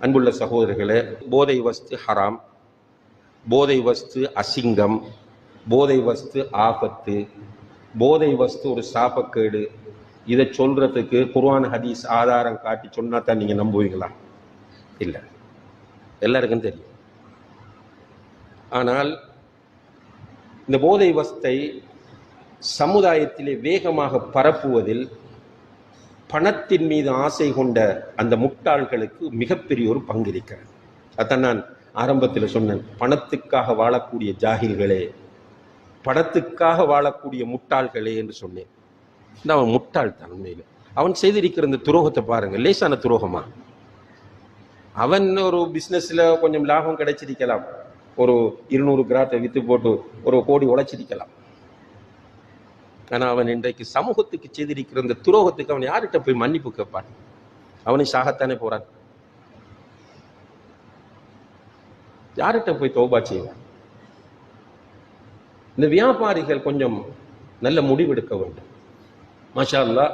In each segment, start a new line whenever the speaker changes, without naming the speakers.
அன்புள்ள சகோதரர்களே, போதை வஸ்து ஹராம், போதை வஸ்து அசிங்கம், போதை வஸ்து ஆபத்து, போதை வஸ்து ஒரு சாபக்கேடு. இதை சொல்றதுக்கு குர்ஆன் ஹதீஸ் ஆதாரம் காட்டி சொன்னா தான் நீங்க நம்புவீங்களா? இல்லை, எல்லாருக்கும் தெரியும். ஆனால் இந்த போதை வஸ்தை சமுதாயத்திலே வேகமாக பரப்புவதில் பணத்தின் மீது ஆசை கொண்ட அந்த முட்டாள்களுக்கு மிகப்பெரிய ஒரு பங்கு இருக்கிறது. அதான் நான் ஆரம்பத்தில் சொன்னேன், பணத்துக்காக வாழக்கூடிய ஜாகில்களே, பணத்துக்காக வாழக்கூடிய முட்டாள்களே என்று சொன்னேன். அவன் முட்டாள் தான் உண்மையில். அவன் செய்திருக்கிற இந்த துரோகத்தை பாருங்க, லேசான துரோகமா? அவன் ஒரு பிஸ்னஸ்ல கொஞ்சம் லாபம் கிடைச்சிருக்கலாம், ஒரு 200 கிராத்தை வித்து போட்டு ஒரு கோடி உழைச்சிருக்கலாம். ஆனால் அவன் இன்றைக்கு சமூகத்துக்கு செய்திருக்கிற இந்த துரோகத்துக்கு அவன் யார்கிட்ட போய் மன்னிப்பு கேட்பான்? அவனை சாகத்தானே போறான். யார்கிட்ட போய் தௌபா செய்வான்? இந்த வியாபாரிகள் கொஞ்சம் நல்ல முடிவெடுக்க வேண்டும். மாஷா அல்லாஹ்,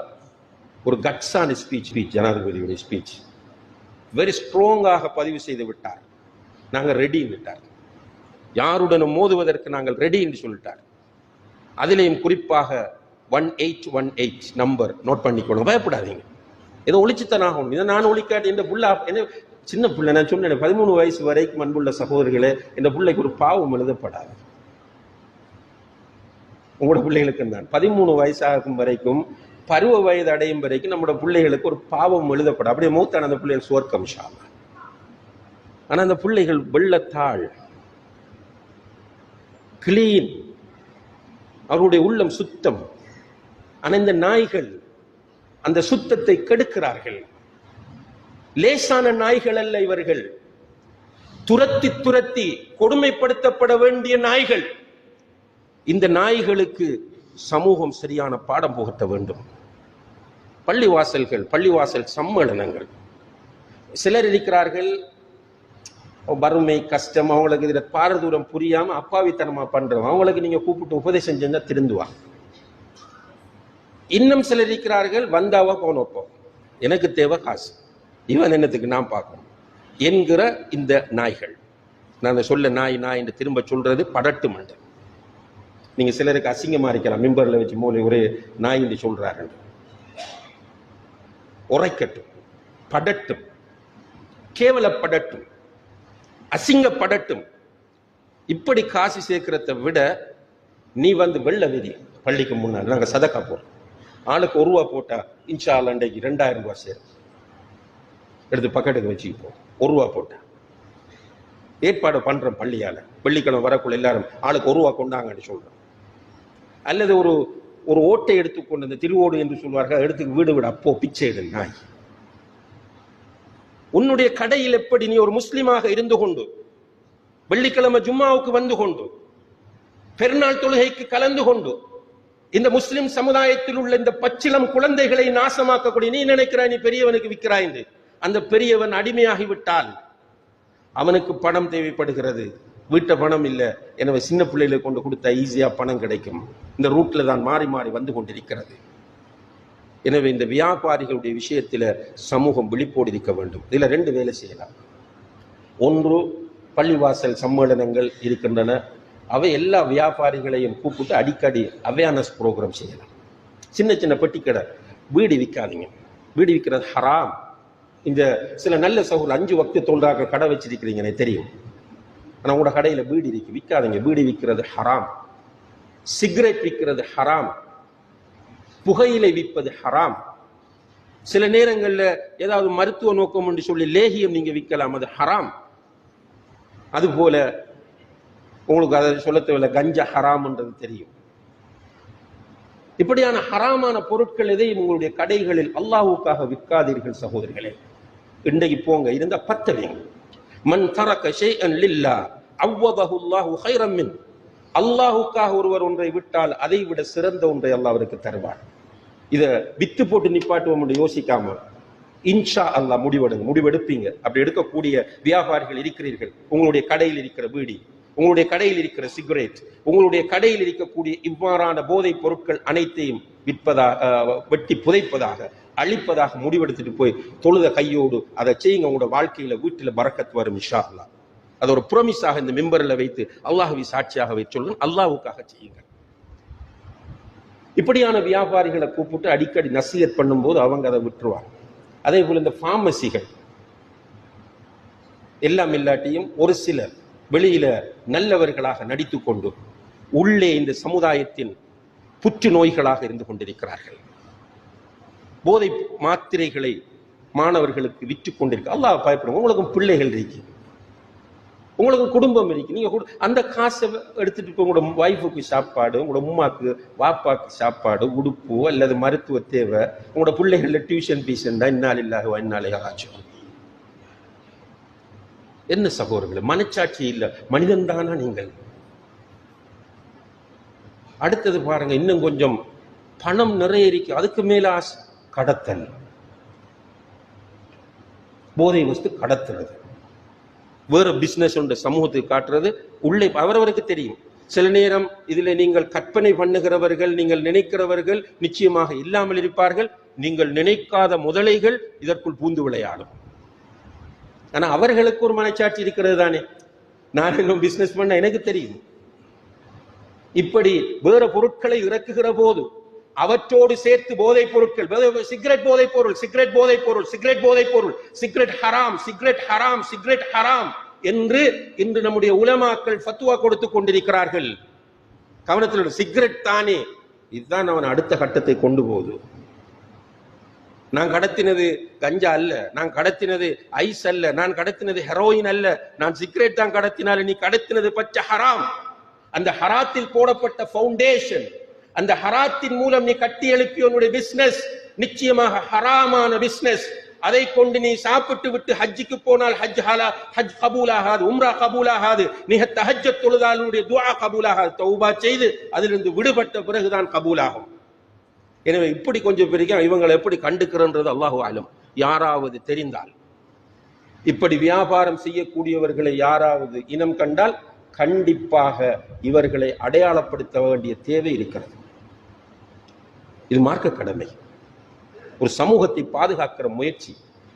ஒரு கட்ஸான ஸ்பீச் ஜனாதிபதியுடைய ஸ்பீச் வெரி ஸ்ட்ராங்காக பதிவு செய்து விட்டார். நாங்கள் ரெடின்னு விட்டார். யாருடனும் மோதுவதற்கு நாங்கள் ரெடி என்று சொல்லிட்டார். அதிலேயும் குறிப்பாக 1818 நம்பர் நோட் பண்ணிக்கணும், பயப்படாதீங்க. ஏதோ ஒழிச்சுத்தான் ஆகணும். இதை நான் ஒழிக்காட்டி இந்த புள்ள என்ன சின்ன பிள்ளை, நான் சொன்னேன் 13 வயசு வரைக்கும் அன்புள்ள சகோதரர்களே, இந்த பிள்ளைக்கு ஒரு பாவம் எழுதப்படாது. உங்களோட பிள்ளைகளுக்கு தான் 13 வயசாகும் வரைக்கும், பருவ வயது அடையும் வரைக்கும் நம்மளோட பிள்ளைகளுக்கு ஒரு பாவம் எழுதப்படாது. அப்படியே மூத்தான அந்த பிள்ளைகள் சுவர்க்கம் இன்ஷா அல்லாஹ். ஆனா அந்த பிள்ளைகள் வெள்ளத்தாள், கிளீன், அவருடைய உள்ளம் சுத்தம். ஆனா இந்த நாய்கள் அந்த சுத்தத்தை கெடுக்கிறார்கள். லேசான நாய்கள் அல்ல இவர்கள், துரத்தி துரத்தி கொடுமைப்படுத்தப்பட வேண்டிய நாய்கள். இந்த நாய்களுக்கு சமூகம் சரியான பாடம் புகட்ட வேண்டும். பள்ளிவாசல் சம்மேளனங்கள், சிலர் இருக்கிறார்கள் வறுமை கஷ்டம், அவங்களுக்கு இதுல பாரதூரம் புரியாம அப்பாவித்தனமா பண்றோம், அவங்களுக்கு நீங்க கூப்பிட்டு உபதேசம் செஞ்சா திருந்துவாங்க. இன்னும் சிலர் இருக்கிறார்கள், வந்தாவா போனப்போ எனக்கு தேவை காசு, இவன் என்னத்துக்கு நான் பார்க்கணும் என்கிற இந்த நாய்கள். நான் சொல்ல நாய் என்று திரும்ப சொல்றது படட்டு மண்டை. நீங்க சிலருக்கு அசிங்கமா இருக்கலாம், மிம்பர்ல வச்சு மூளை ஒரே நாய் என்று சொல்றாரு. உரைக்கட்டும், படட்டும், கேவலப்படட்டும், அசிங்கப்படட்டும். இப்படி காசு சேர்க்கிறத விட நீ வந்து வெள்ள விதி பள்ளிக்கு முன்னாடி நாங்க சதக்கா போறோம், ஆளுக்கு ₹1 போட்டா இன்ஷா அல்லாஹ் இன்றைக்கு 2000 ரூபாய் சேரும், எடுத்து பக்கெட்டுக்கு வச்சுப்போம். ₹1 போட்டா ஏற்பாடு பண்றோம் பள்ளியால, வெள்ளிக்கிழமை வரக்குள்ள எல்லாரும் ஆளுக்கு ₹1 கொண்டாங்கன்னு சொல்றோம். அல்லது ஒரு ஓட்டை எடுத்துக்கொண்டு, இந்த திருவோடு என்று சொல்வார்கள், எடுத்து வீடு அப்போ பிச்சை எடு நாய். உன்னுடைய கடையில் எப்படி நீ ஒரு முஸ்லிமாக இருந்து கொண்டு, வெள்ளிக்கிழமை ஜும்மாவுக்கு வந்து கொண்டு, பெருநாள் தொழுகைக்கு கலந்து கொண்டு, இந்த முஸ்லிம் சமுதாயத்தில் உள்ள இந்த பச்சிளம் குழந்தைகளை நாசமாக்கக்கூடிய நீ நினைக்கிறாய் நீ பெரியவனுக்கு விற்கிறாய் என்று. அந்த பெரியவன் அடிமையாகிவிட்டால் அவனுக்கு பணம் தேவைப்படுகிறது, வீட்டை பணம் இல்லை, எனவே சின்ன பிள்ளைகளை கொண்டு கொடுத்தா ஈஸியா பணம் கிடைக்கும். இந்த ரூட்ல தான் மாறி மாறி வந்து கொண்டிருக்கிறது. எனவே இந்த வியாபாரிகளுடைய விஷயத்தில் சமூகம் விழிப்போடு இருக்க வேண்டும். இதில் 2 வேலை செய்யலாம். ஒன்று, பள்ளிவாசல் சம்மேளனங்கள் இருக்கின்றன, அவை எல்லா வியாபாரிகளையும் கூப்பிட்டு அடிக்கடி அவேர்னஸ் ப்ரோக்ராம் செய்யலாம். சின்ன சின்ன பெட்டிக்கடை, வீடு விற்காதீங்க, வீடு விற்கிறது ஹராம். இந்த சில நல்ல சகோதரர் 5 வக்து தொழுறாங்க, கடை வச்சிருக்கிறீங்க எனக்கு தெரியும், ஆனால் உங்களோட கடையில் வீடு இருக்கு, விற்காதீங்க. வீடு விற்கிறது ஹராம், சிகரெட் விற்கிறது ஹராம், புகையிலை விற்பது ஹராம். சில நேரங்களில் ஏதாவது மருத்துவ நோக்கம் என்று சொல்லி லேகியம் நீங்க விற்கலாம், அது ஹராம். அதுபோல உங்களுக்கு அதை சொல்ல தேவையில்லை, கஞ்சா ஹராம்ன்றது தெரியும். இப்படியான ஹராமான பொருட்கள் எதையும் உங்களுடைய கடைகளில் அல்லாஹ்வுக்காக விற்காதீர்கள் சகோதரிகளே. இன்றைக்கு போங்க, இருந்தா பத்தவீங்க. மன் தரக ஷைஅன் லில்லாஹ் அவ்வதஹு அல்லாஹு கைரம் மின். அல்லாஹ்வுக்காக ஒருவர் ஒன்றை விட்டால் அதை விட சிறந்த ஒன்றை அல்லாஹ் அவருக்கு தருவார். இதை வித்து போட்டு நிப்பாட்டுவோம் என்று யோசிக்காம இன்ஷா அல்லாஹ் முடிவெடுப்பீங்க. அப்படி எடுக்கக்கூடிய வியாபாரிகள் இருக்கிறீர்கள். உங்களுடைய கடையில் இருக்கிற பீடி, உங்களுடைய கடையில் இருக்கிற சிகரெட், உங்களுடைய கடையில் இருக்கக்கூடிய இவ்வாறான போதைப் பொருட்கள் அனைத்தையும் விற்பதாக, வெட்டி புதைப்பதாக அழிப்பதாக முடிவெடுத்துட்டு போய் தொழுத கையோடு அதை செய்யுங்க. உங்களோட வாழ்க்கையில வீட்டில் பரக்கத் வரும் இன்ஷா அல்லாஹ். அது ஒரு ப்ராமிஸாக இந்த மெம்பரில் வைத்து அல்லாஹ்வை சாட்சியாக வைத்து சொல்லுங்க, அல்லாஹ்வுக்காக செய்யுங்க. இப்படியான வியாபாரிகளை கூப்பிட்டு அடிக்கடி நசீஹத் பண்ணும்போது அவங்க அதை விட்டுருவாங்க. அதே போல இந்த பார்மசிகள் எல்லாம் இல்லாட்டியும் ஒரு சிலர் வெளியில நல்லவர்களாக நடித்து கொண்டு உள்ளே இந்த சமுதாயத்தின் புற்று நோய்களாக இருந்து கொண்டிருக்கிறார்கள். போதை மாத்திரைகளை மாணவர்களுக்கு விற்று கொண்டிருக்கு. அல்லாஹ் பயப்படும். உங்களுக்கும் பிள்ளைகள் இருக்கு, உங்களுக்கு குடும்பம் இருக்கு. நீங்க அந்த காசை எடுத்துட்டு போய் உங்களோட வைஃபுக்கு சாப்பாடு, உங்களோட உம்மாக்கு வாப்பாக்கு சாப்பாடு, உடுப்பு அல்லது மருத்துவ தேவை, உங்களோட பிள்ளைகள டியூஷன் ஃபீஸ் இருந்தா இன்னாலில்லாஹி வ இன்னா இலைஹி ராஜிஊன். என்ன சகோதரர்களே, மனச்சாட்சி இல்ல, மனிதன் தானா நீங்கள்? அடுத்தது பாருங்க, இன்னும் கொஞ்சம் பணம் நிறைய இருக்கு, அதுக்கு மேல கடத்தல், போதை வஸ்து கடத்துறது, வேற பிசினஸ் ஒன்று சமூகத்துக்கு காட்டுறது. உள்ளே அவரவருக்கு தெரியும். சில நேரம் இதுல நீங்கள் கற்பனை பண்ணுகிறவர்கள், நீங்கள் நினைக்கிறவர்கள் நிச்சயமாக இல்லாமல் இருப்பார்கள். நீங்கள் நினைக்காத முதலைகள் இதற்குள் பூந்து விளையாடும். ஆனா அவர்களுக்கு ஒரு மனச்சாட்சி இருக்கிறது தானே. நான் இன்னும் பிசினஸ் பண்ண எனக்கு தெரியும். இப்படி வேற பொருட்களை இறக்குகிற போது அவற்றோடு சேர்த்து போதைப் பொருட்கள், சிகரெட் போதைப் பொருள், சிகரெட் போதைப் பொருள், சிகரெட் போதைப் பொருள், சிகரெட் ஹராம், சிகரெட் ஹராம், சிகரெட் ஹராம் என்று இன்று நம்முடைய உலமாக்கள் ஃபத்வா கொடுத்து கொண்டிருக்கிறார்கள். கவனத்தில், சிகரெட் தானே, இதுதான் அவன் அடுத்த கட்டத்தை கொண்டு போகுது. நான் கடத்தினது கஞ்சா அல்ல, நான் கடத்தினது ஐஸ் அல்ல, நான் கடத்தினது ஹெரோயின் அல்ல, நான் சிகரெட் தான் கடத்தினாலும் நீ கடத்தினது பச்சை ஹராம். அந்த ஹராத்தில் போடப்பட்ட ஃபவுண்டேஷன், அந்த ஹராத்தின் மூலம் நீ கட்டி எழுப்பிய உன்னுடைய பிசினஸ் நிச்சயமாக ஹராமான பிசினஸ். அதை கொண்டு நீ சாப்பிட்டு விட்டு ஹஜ்ஜுக்கு போனால் ஹஜ் கபூல் ஆகாது, உம்ரா கபூல் ஆகாது. நீ தஹஜ்ஜத் தொழுதால் உன்னுடைய துஆ கபூல் ஆகாது. தௌபா செய்து அதிலிருந்து விடுபட்ட பிறகுதான் கபூல் ஆகும். எனவே இப்படி கொஞ்சம் பிரிக்க இவங்களை எப்படி கண்டுக்கிறன்றது அல்லாஹு ஆலம். யாராவது தெரிந்தால், இப்படி வியாபாரம் செய்யக்கூடியவர்களை யாராவது இனம் கண்டால் கண்டிப்பாக இவர்களை அடையாளப்படுத்த வேண்டிய தேவை இருக்கிறது. இது மார்க்க கடமை. ஒரு சமூகத்தை பாதுகாக்கிற முயற்சி,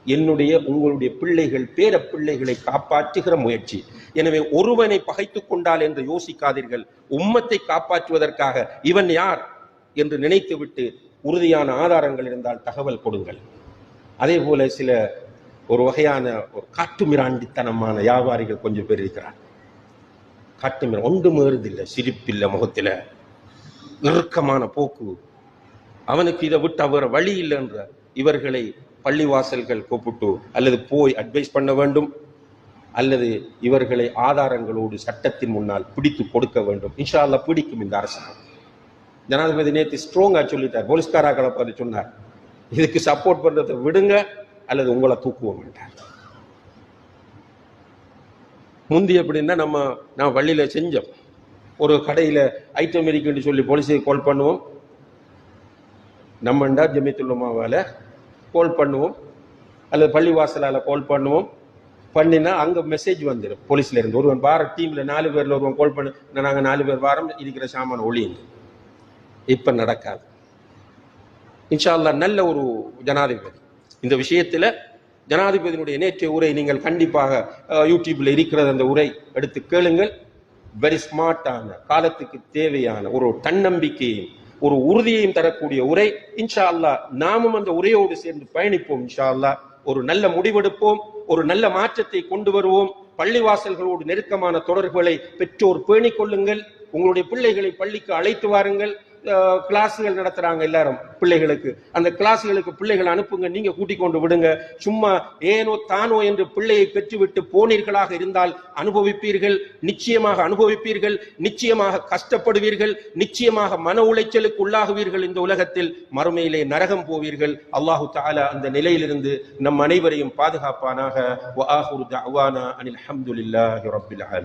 என்னுடைய உங்களுடைய பிள்ளைகள் பேர பிள்ளைகளை காப்பாற்றுகிற முயற்சி. எனவே ஒருவனை பகைத்துக் கொண்டால் என்று யோசிக்காதீர்கள். உம்மத்தை காப்பாற்றுவதற்காக இவன் யார் என்று நினைத்துவிட்டு உறுதியான ஆதாரங்கள் இருந்தால் தகவல் கொடுங்கள். அதே போல சில ஒரு வகையான ஒரு காட்டுமிராண்டித்தனமான வியாபாரிகள் கொஞ்சம் பேர் இருக்கிறார். காட்டுமிர ஒன்று மேறுதில்லை, சிரிப்பில்லை, முகத்தில் இறுக்கமான போக்கு, அவனுக்கு இதை விட்டு அவர் வழி இல்லை என்ற இவர்களை பள்ளிவாசல்கள் கூப்பிட்டு அல்லது போய் அட்வைஸ் பண்ண வேண்டும், அல்லது இவர்களை ஆதாரங்களோடு சட்டத்தின் முன்னால் பிடித்து கொடுக்க வேண்டும். இன்ஷா அல்லாஹ் பிடிக்கும் இந்த அரசாங்கம். ஜனாதிபதி நேற்று ஸ்ட்ராங்கா சொல்லிட்டார், போலீஸ்காராக்களை பார்த்து சொன்னார், இதுக்கு சப்போர்ட் பண்றதை விடுங்க அல்லது உங்களை தூக்குவோம் என்றார். முந்தி எப்படின்னா நான் வள்ளியில செஞ்சோம், ஒரு கடையில் ஐட்டம் இருக்குன்னு சொல்லி போலீஸுக்கு கால் பண்ணுவோம், நம்மண்டா ஜமியத்துல்லமாவால் கால் பண்ணுவோம் அல்லது பள்ளிவாசலால் கால் பண்ணுவோம். பண்ணினா அங்கே மெசேஜ் வந்துடும் போலீஸ்ல இருந்து, ஒருவன் வார டீம்ல 4 பேர்ல ஒருவன் கால் பண்ணு, நாங்கள் 4 பேர் வாரம் இருக்கிற சாமான ஒளியுங்க. இப்ப நடக்காது. இன்ஷா அல்லாஹ் நல்ல ஒரு ஜனாதிபதி. இந்த விஷயத்துல ஜனாதிபதியினுடைய நேற்றைய உரை நீங்கள் கண்டிப்பாக யூடியூப்ல இருக்கிறது, அந்த உரை எடுத்து கேளுங்கள். வெரி ஸ்மார்ட்டான, காலத்துக்கு தேவையான ஒரு தன்னம்பிக்கையும் ஒரு உறுதியையும் தரக்கூடிய உரை. இன்ஷா அல்லாஹ் நாமும் அந்த உரையோடு சேர்ந்து பயணிப்போம். இன்ஷா அல்லாஹ் ஒரு நல்ல முடிவெடுப்போம், ஒரு நல்ல மாற்றத்தை கொண்டு வருவோம். பள்ளிவாசல்களோடு நெருக்கமான தொடர்புகளை பெற்றோர் பேணிக் கொள்ளுங்கள். உங்களுடைய பிள்ளைகளை பள்ளிக்கு அழைத்து வாருங்கள். கிளாஸுகள் நடத்துறாங்க எல்லாரும் பிள்ளைகளுக்கு, அந்த கிளாஸுகளுக்கு பிள்ளைகளை அனுப்புங்க, நீங்க கூட்டிக் கொண்டு விடுங்க. சும்மா ஏனோ தானோ என்று பிள்ளையை பெற்றுவிட்டு போனீர்களாக இருந்தால் அனுபவிப்பீர்கள், நிச்சயமாக அனுபவிப்பீர்கள், நிச்சயமாக கஷ்டப்படுவீர்கள், நிச்சயமாக மன உளைச்சலுக்கு உள்ளாகுவீர்கள். இந்த உலகத்தில் மறுமையிலே நரகம் போவீர்கள். அல்லாஹு தஆலா அந்த நிலையிலிருந்து நம் அனைவரையும் பாதுகாப்பானாக. வ ஆஹிரு தஅவானா அனில் ஹம்துலில்லாஹி ரப்பில் ஆலமீன்.